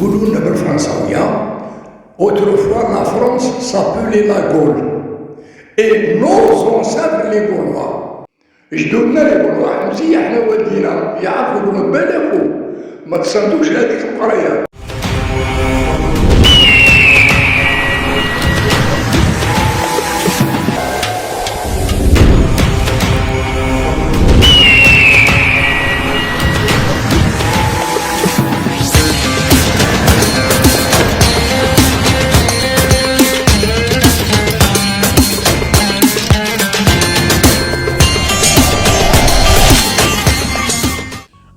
يقولوا لنا بالفرنساوية autrefois la France s'appelait la Gaule et nos ancêtres les Gaulois. جدودنا لي Gaulois مزيان حنا والدينا يعرفوا يقولوا بالكوا ما تصدقوش هذيك القرايه.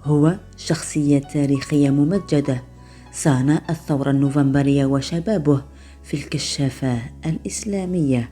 هو شخصية تاريخية ممجدة صانع الثورة النوفمبرية وشبابه في الكشافة الإسلامية.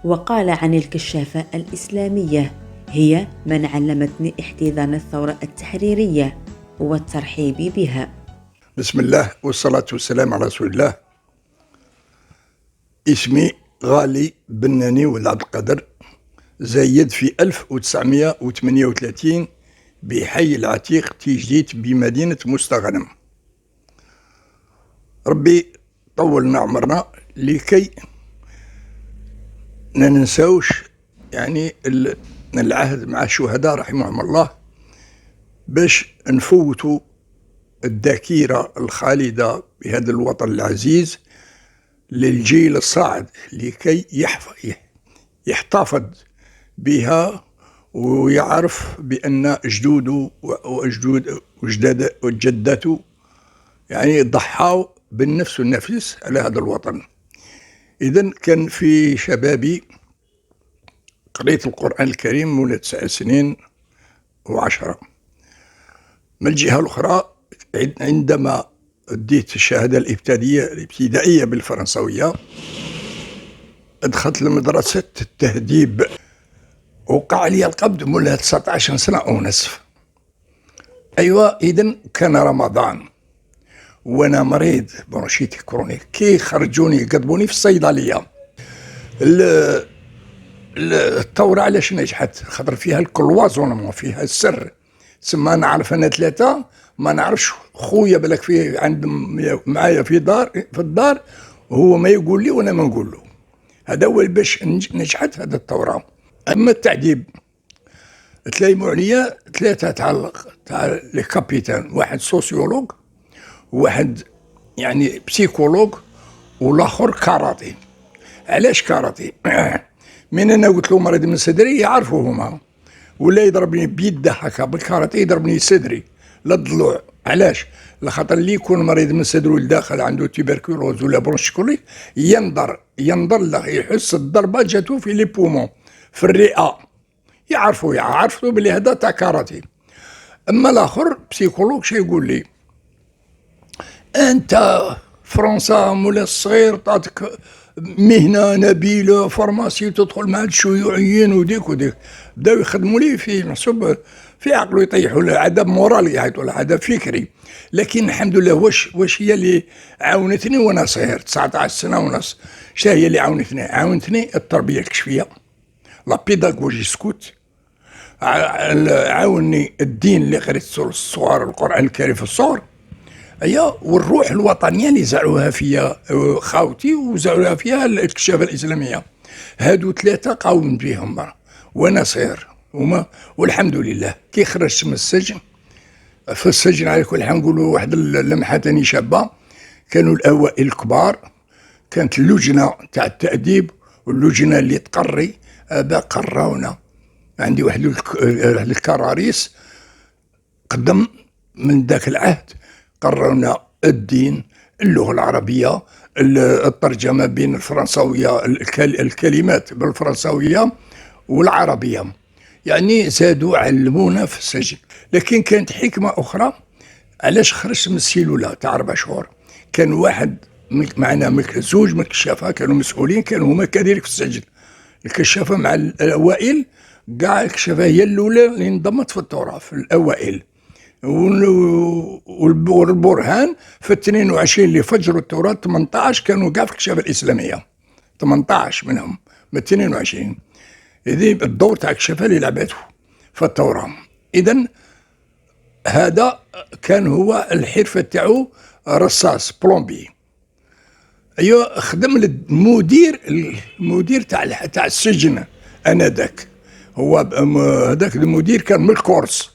وقال عن الكشافة الإسلامية: هي من علمتني احتضان الثورة التحريرية والترحيب بها. بسم الله والصلاة والسلام على رسول الله. اسمي غالي بناني ولد عبد القادر، زايد في 1938 بحي العتيق تيجديت بمدينة مستغنم. ربي طولنا عمرنا لكي ما ننساوش يعني العهد مع الشهداء رحمهم الله، باش نفوتوا الذاكرة الخالدة بهذا الوطن العزيز للجيل الصاعد لكي يحتفظ بها ويعرف بأن جدوده وجدته يعني ضحوا بالنفس والنفس على هذا الوطن. إذن كان في شبابي قريت القرآن الكريم منذ 9 سنين و10. من الجهة الأخرى عندما أديت الشهادة الابتدائية بالفرنسوية دخلت لمدرسة التهذيب، وقع لي القبض منذ 19 سنة ونصف. أيوة، إذن كان رمضان وانا مريض برونشيتي كرونيك، كي خرجوني قضبوني في الصيدليه. الثوره علاش نجحت؟ خاطر فيها الكلوازونمون، فيها السر. تسمى نعرف انا 3، ما نعرفش خويا بالك فيه عند معايا في الدار وهو ما يقول لي وانا ما نقول له. هذا هو باش نجحت هذه الثوره. اما التعذيب تلايموا عليا 3 تاع لي كابيتان، واحد سوسيولوج، واحد يعني بسيكولوج، والاخر كاراتي. علاش كاراتي؟ من انا قلت له مريض من صدري يعرفوا هما، ولا يضربني بيده هكا بالكاراتي يضربني صدري للضلوع. علاش؟ لخاطر اللي يكون مريض من صدره الداخل عنده تيبركلوز ولا برونشكولي ينظر له، يحس الضربه جاتو في لي بومون في الرئه، يعرفوا بلي هذا تاع كاراتي. اما الاخر بسيكولوج شي يقول لي: انت فرنسا مولا الصغير تعطيك مهنه نبيله فارماسي تدخل مع الشيوعيين وديك بداو يخدموا لي في محسوب في عقله، يطيحوا له عذاب مورالي يعيطوا له عذاب فكري. لكن الحمد لله واش هي اللي عاونتني وانا صغير 19 سنه ونص؟ شنو هي اللي عاونتني التربيه الكشفيه، لا بيداغوجي سكوت. عاوني الدين اللي قريت الصغار القران الكريم في الصغر، ايوه، والروح الوطنيه اللي زرعوها فيا خاوتي وزرعوها فيها الكشافه الاسلاميه. هادو 3 قاومت بهم وانا صغير والحمد لله. كي خرجت من السجن، في السجن على كل حال نقولوا واحد اللمحه ثاني شابه، كانوا الاوائل الكبار، كانت اللجنه تاع التاديب واللجنه اللي تقري قراونا. عندي واحد الكراريس قدم من ذاك العهد، قررنا الدين، اللغة العربية، الترجمة بين الفرنساوية، الكلمات بالفرنساوية والعربية. يعني زادوا علمونا في السجن. لكن كانت حكمة أخرى علاش خرجت من السيلولة تاع 4 شهور. كان واحد معنا زوج من الكشافة كانوا مسؤولين، كانوا هما كذلك في السجن. الكشافة مع الأوائل، كاع الكشافة هي الأولى اللي انضمت في الثورة في الأوائل. والبرهان في 22 اللي فجروا الثورة 18 كانوا كاع في الكشافة الإسلامية، 18 منهم من 22. إذا الدور تاع الكشافة اللي لعبته في الثورة. إذا هذا كان هو الحرفة تاعو رصاص بلومبي. ايوا خدم المدير تاع السجن انذاك. هو هذاك المدير كان من الكورس،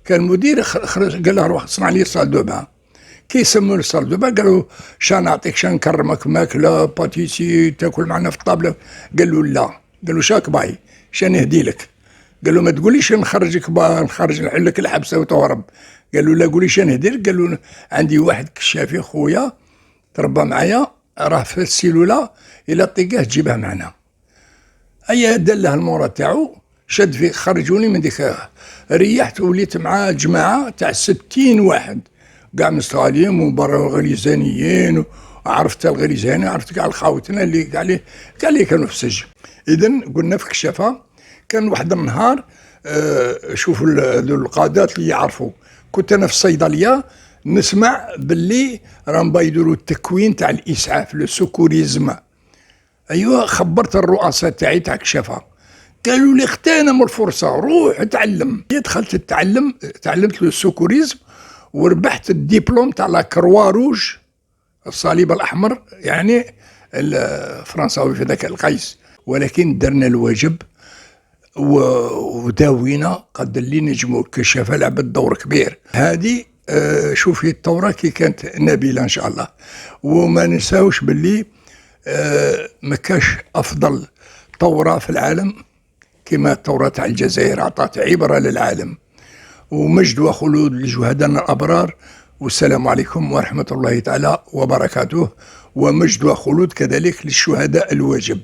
كان مدير خرج قال له روح صنع لي صال دو بان. كي سموا الصال دو بان قالوا شان نعطيك، شان نكرمك ماكله باتيسي تاكل معنا في الطابله. قال له لا، قال له شاك باي، شان نهدي لك. قال له ما تقوليش نخرجك نحل لك الحبسه وتهرب. قال له لا قولي شان نهدي لك. قال له عندي واحد كشافي خويا تربى معايا راه في السيلوله، الى طيقاه تجيبه معنا. ايا دله المورا تاعو شد فيه، خرجوني من ديك، ريحت وليت مع جماعه تاع 60 واحد كاع مستغالين وبرا غليزانيين، وعرفت الغليزاني، عرفت كاع الخاوتنا اللي كاع اللي كانوا في السجن. اذا قلنا في الكشافه كان واحد النهار شوفوا القادات اللي يعرفوا، كنت انا في الصيدليه نسمع باللي راهم يديروا التكوين تاع الاسعاف لو سوكوريزم. ايوا خبرت الرؤساء تاعي تاع الكشافه، قالوا لي اغتنم الفرصه روح اتعلم. دخلت تعلمت لو سوكوريزم وربحت الدبلوم تاع لا كروا روج، الصليب الاحمر يعني الفرنساوي في ذاك القيس. ولكن درنا الواجب وداوينا قد اللي نجموا. الكشافه لعبت دور كبير. هذه شوفي الثوره كي كانت نبيله ان شاء الله. وما ننساوش باللي ما كاش افضل ثوره في العالم كما الثوره تاع الجزائر، عطات عبره للعالم. ومجد وخلود لجهدائنا الابرار، والسلام عليكم ورحمه الله تعالى وبركاته. ومجد وخلود كذلك للشهداء الواجب،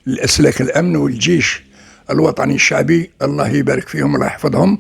الاسلاك الامن والجيش الوطني الشعبي، الله يبارك فيهم الله يحفظهم.